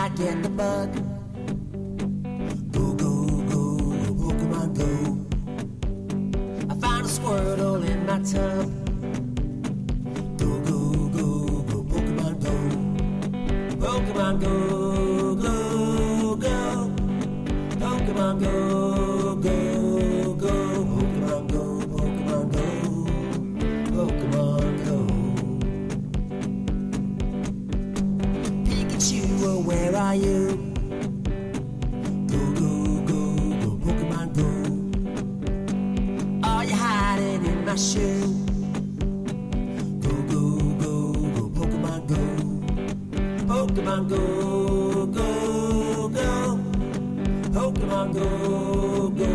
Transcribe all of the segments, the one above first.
I get the bug. Go, go, go, Pokemon Go. I found a Squirtle in my tub. Go, go, go, go, Pokemon Go. Pokemon Go, go, go. Pokemon Go, go, go. Pokemon Go, Pokemon Go. Pokemon Go. Pikachu, where are you? Go, go, go, go, Pokemon Go. Are you hiding in my shoe? Go, go, go, go, Pokemon Go. Pokemon Go, go, go. Pokemon Go, go,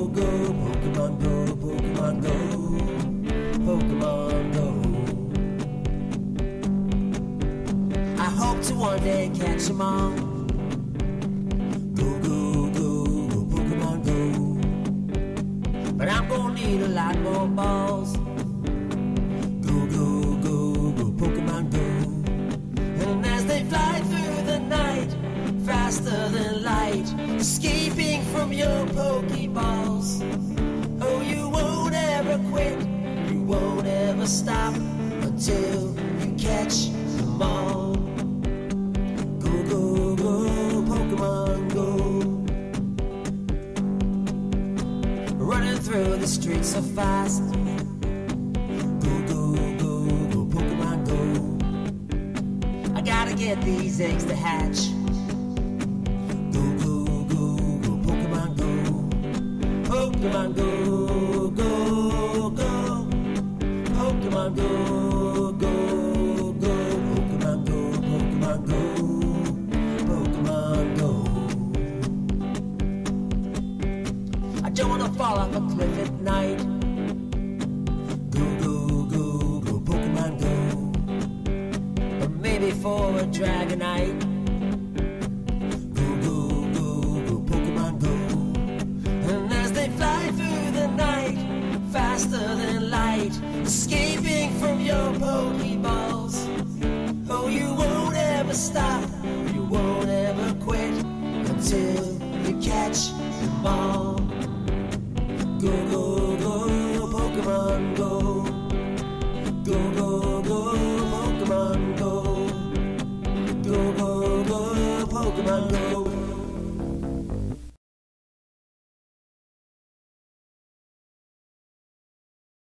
go. Pokemon Go, Pokemon Go. Pokemon Go. I hope to one day catch 'em all. Go, go, go, go, Pokemon Go. But I'm gonna need a lot more balls. Go, go, go, go, Pokemon Go. And as they fly through the night, faster than light, escaping from your Pokeballs. Oh, you won't ever quit, you won't ever stop until you catch them all. Go, go, go, Pokemon Go. Running through the streets so fast. Go, go, go, go, Pokemon Go. I gotta get these eggs to hatch. Go, go, go, go, Pokemon Go. Pokemon Go, go, go. Pokemon Go, go, go. Pokemon Go, Pokemon Go. Pokemon Go. I don't wanna fall off a cliff at night. Go, go, go, go, Pokemon Go. Or maybe for a Dragonite. Go, go, go, go, Pokemon Go. And as they fly through the night, faster than light, escaping from your Pokeballs. Oh, you won't ever stop, you won't ever quit until you catch them all. Go, go.